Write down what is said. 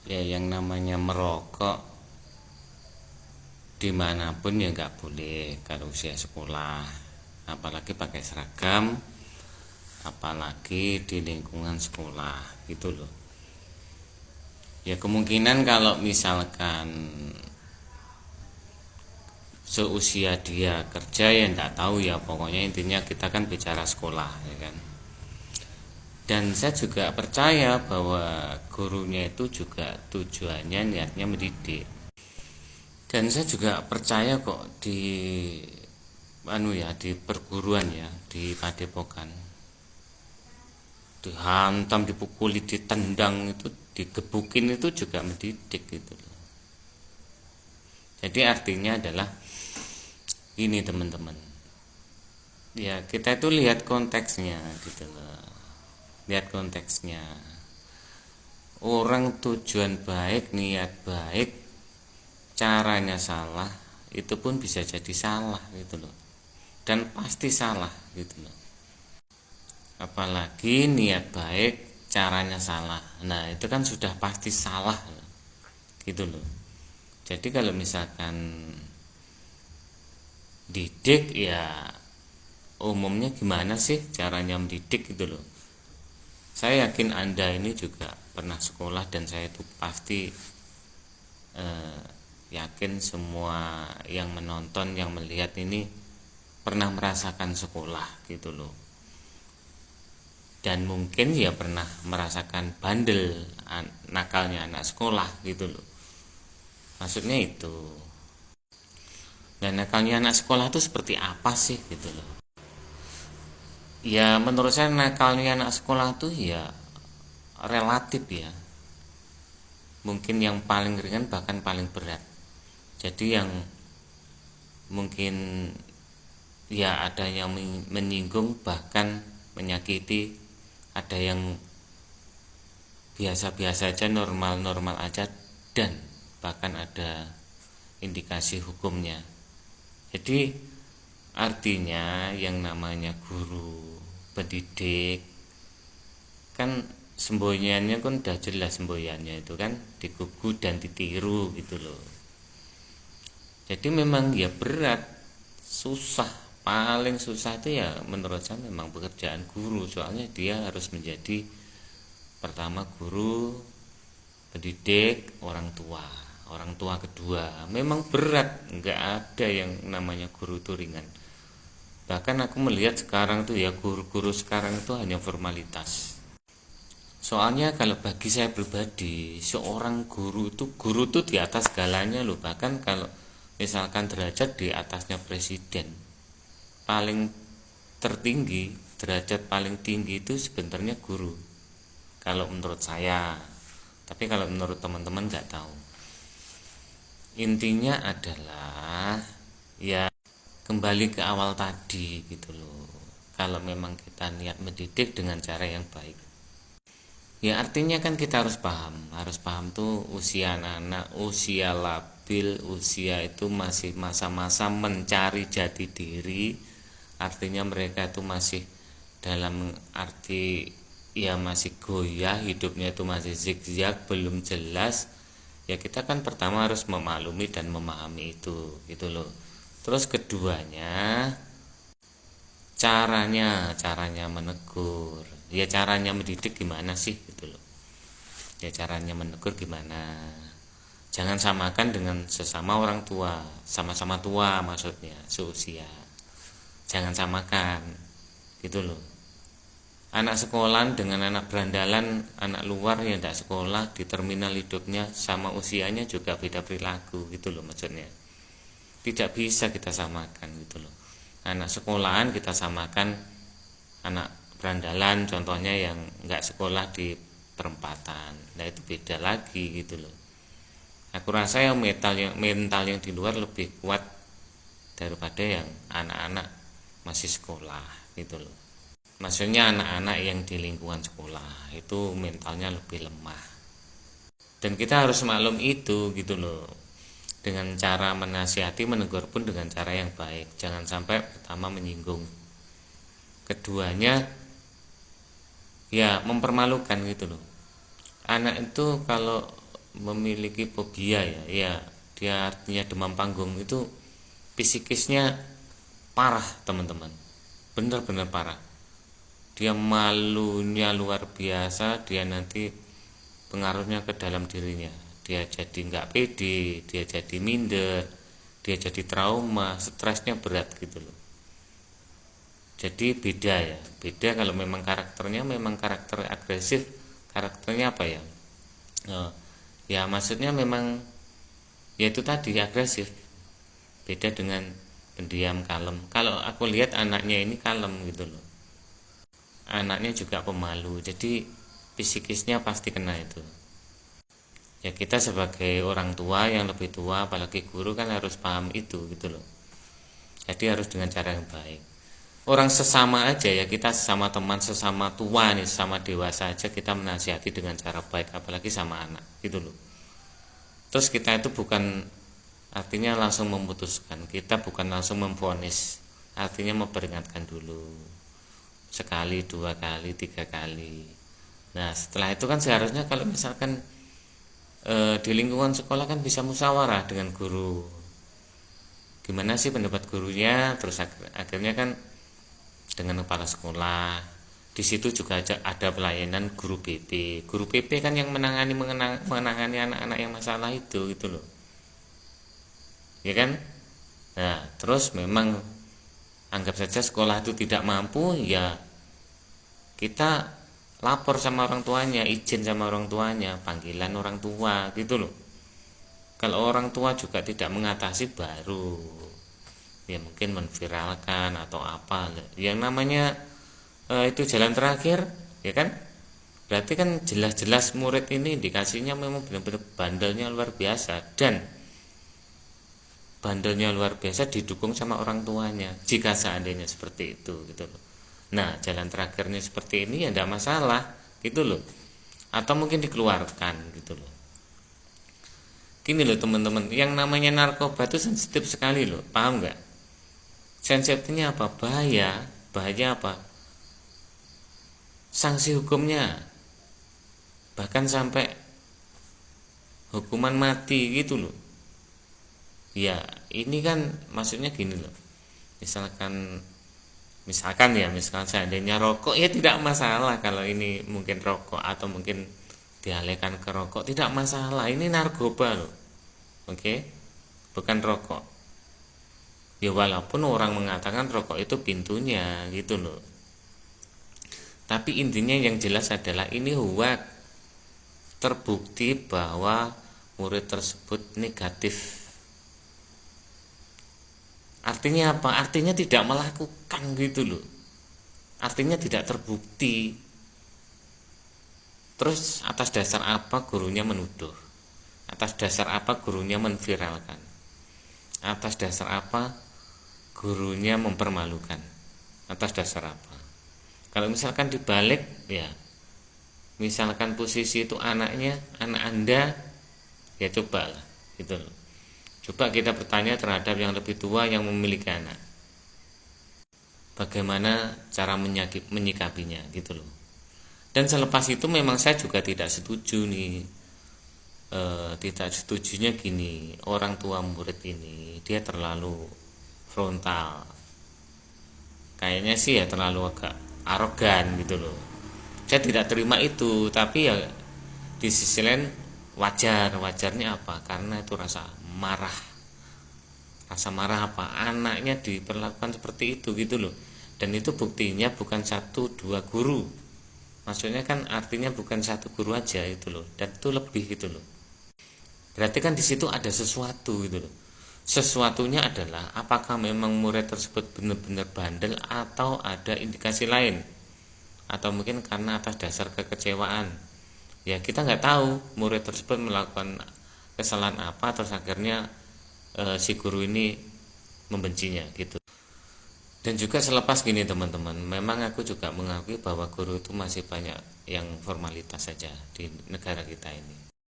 Ya yang namanya merokok dimanapun ya nggak boleh kalau usia sekolah, apalagi pakai seragam, apalagi di lingkungan sekolah gitu loh. Ya kemungkinan kalau misalkan seusia dia kerja ya nggak tahu ya, pokoknya intinya kita kan bicara sekolah ya kan. Dan saya juga percaya bahwa gurunya itu juga tujuannya niatnya mendidik. Dan saya juga percaya kok di di perguruan ya, di padepokan, dihantam, dipukuli, ditendang itu, digebukin itu juga mendidik gitu loh. Jadi artinya adalah ini teman-teman, ya kita itu lihat konteksnya gitu loh. Lihat konteksnya, orang tujuan baik, niat baik, caranya salah, itu pun bisa jadi salah gitu loh, dan pasti salah gitu loh. Apalagi niat baik, caranya salah, nah itu kan sudah pasti salah gitu loh. Jadi kalau misalkan didik ya umumnya gimana sih caranya mendidik gitu loh. Saya yakin Anda ini juga pernah sekolah, dan saya itu pasti yakin semua yang menonton, yang melihat ini pernah merasakan sekolah gitu loh. Dan mungkin ya pernah merasakan bandel, nakalnya anak sekolah gitu loh. Maksudnya itu. Dan nakalnya anak sekolah itu seperti apa sih gitu loh. Ya menurut saya nakalnya anak sekolah itu ya relatif ya. Mungkin yang paling ringan bahkan paling berat. Jadi yang mungkin ya ada yang menyinggung bahkan menyakiti, ada yang biasa-biasa aja, normal-normal aja, dan bahkan ada indikasi hukumnya. Jadi artinya yang namanya guru pendidik kan semboyannya kan udah jelas, semboyannya itu kan digugu dan ditiru gitu loh. Jadi memang ya berat, susah, paling susah itu ya menurut saya memang pekerjaan guru, soalnya dia harus menjadi pertama guru, pendidik, orang tua kedua. Memang berat, nggak ada yang namanya guru itu ringan. Bahkan aku melihat sekarang tuh ya, guru-guru sekarang itu hanya formalitas. Soalnya kalau bagi saya pribadi, seorang guru itu di atas segalanya loh. Bahkan kalau misalkan derajat di atasnya presiden, paling tertinggi, derajat paling tinggi itu sebenarnya guru. Kalau menurut saya, tapi kalau menurut teman-teman nggak tahu. Intinya adalah ya kembali ke awal tadi gitu loh. Kalau memang kita niat mendidik dengan cara yang baik, ya artinya kan kita harus paham tuh usia anak-anak, usia labil, usia itu masih masa-masa mencari jati diri. Artinya mereka itu masih dalam arti ya masih goyah, hidupnya itu masih zigzag, belum jelas. Ya kita kan pertama harus memaklumi dan memahami itu gitu loh. Terus keduanya, caranya menegur, ya caranya mendidik gimana sih gitu loh. Ya caranya menegur gimana, jangan samakan dengan sesama orang tua, sama-sama tua maksudnya seusia, jangan samakan gitu loh. Anak sekolahan dengan anak berandalan, anak luar yang tidak sekolah di terminal hidupnya sama usianya juga beda perilaku gitu loh maksudnya. Tidak bisa kita samakan gitu loh. Anak sekolahan kita samakan anak berandalan contohnya yang nggak sekolah di perempatan, nah itu beda lagi gitu loh. Aku rasa yang mental yang di luar lebih kuat daripada yang anak-anak masih sekolah gitu loh. Maksudnya anak-anak yang di lingkungan sekolah itu mentalnya lebih lemah, dan kita harus maklum itu gitu loh. Dengan cara menasihati, menegur pun dengan cara yang baik, jangan sampai pertama menyinggung, keduanya ya mempermalukan gitu loh. Anak itu kalau memiliki fobia ya dia artinya demam panggung itu psikisnya parah teman-teman, benar-benar parah. Dia malunya luar biasa, dia nanti pengaruhnya ke dalam dirinya, dia jadi nggak pede, dia jadi minder, dia jadi trauma, stresnya berat gitu loh. Jadi beda ya, beda kalau memang karakternya memang karakter agresif, karakternya apa ya, ya maksudnya memang ya itu tadi agresif. Beda dengan pendiam kalem. Kalau aku lihat anaknya ini kalem gitu loh, anaknya juga pemalu, jadi psikisnya pasti kena itu. Ya kita sebagai orang tua yang lebih tua, apalagi guru kan harus paham itu gitu loh. Jadi harus dengan cara yang baik. Orang sesama aja ya, kita sesama teman, sesama tua nih, sesama dewasa aja kita menasihati dengan cara baik, apalagi sama anak gitu loh. Terus kita itu bukan artinya langsung memutuskan, kita bukan langsung memvonis, artinya memperingatkan dulu sekali, dua kali, tiga kali. Nah setelah itu kan seharusnya kalau misalkan di lingkungan sekolah kan bisa musyawarah dengan guru, gimana sih pendapat gurunya, terus akhirnya kan dengan kepala sekolah. Di situ juga ada pelayanan guru PP. Guru PP kan yang menangani anak-anak yang masalah itu gitu loh. Ya kan? Nah, terus memang anggap saja sekolah itu tidak mampu, ya kita lapor sama orang tuanya, izin sama orang tuanya, panggilan orang tua gitu loh. Kalau orang tua juga tidak mengatasi, baru ya mungkin menviralkan atau apa. Yang namanya itu jalan terakhir, ya kan? Berarti kan jelas-jelas murid ini dikasihnya memang benar-benar bandelnya luar biasa, dan bandelnya luar biasa didukung sama orang tuanya. Jika seandainya seperti itu gitu loh. Nah, jalan terakhirnya seperti ini ya tidak masalah gitu loh. Atau mungkin dikeluarkan gitu loh. Gini loh teman-teman, yang namanya narkoba itu sensitif sekali loh, paham nggak? Sensitifnya apa? Bahaya apa? Sanksi hukumnya bahkan sampai hukuman mati gitu loh. Ya ini kan maksudnya gini loh, misalkan seandainya rokok ya tidak masalah, kalau ini mungkin rokok atau mungkin dialihkan ke rokok tidak masalah, ini narkoba loh, oke? Bukan rokok. Ya walaupun orang mengatakan rokok itu pintunya gitu loh, tapi intinya yang jelas adalah ini hoax, terbukti bahwa murid tersebut negatif. Artinya apa? Artinya tidak melakukan gitu loh, artinya tidak terbukti. Terus atas dasar apa gurunya menuduh? Atas dasar apa gurunya menviralkan? Atas dasar apa gurunya mempermalukan? Atas dasar apa? Kalau misalkan dibalik ya, misalkan posisi itu anak Anda, ya cobalah gitu loh. Coba kita bertanya terhadap yang lebih tua yang memiliki anak, bagaimana cara menyikapinya gitu loh. Dan selepas itu memang saya juga tidak setuju nih, tidak setujunya gini, orang tua murid ini dia terlalu frontal, kayaknya sih ya terlalu agak arogan gitu loh. Saya tidak terima itu, tapi ya di sisi lain wajarnya apa? Karena itu rasa marah apa, anaknya diperlakukan seperti itu gitu loh. Dan itu buktinya bukan satu dua guru, maksudnya kan artinya bukan satu guru aja itu loh, dan itu lebih gitu loh. Berarti kan di situ ada sesuatu gitu loh. Sesuatunya adalah apakah memang murid tersebut benar-benar bandel atau ada indikasi lain, atau mungkin karena atas dasar kekecewaan. Ya kita nggak tahu murid tersebut melakukan kesalahan apa terus akhirnya si guru ini membencinya gitu. Dan juga selepas gini teman-teman, memang aku juga mengakui bahwa guru itu masih banyak yang formalitas saja di negara kita ini.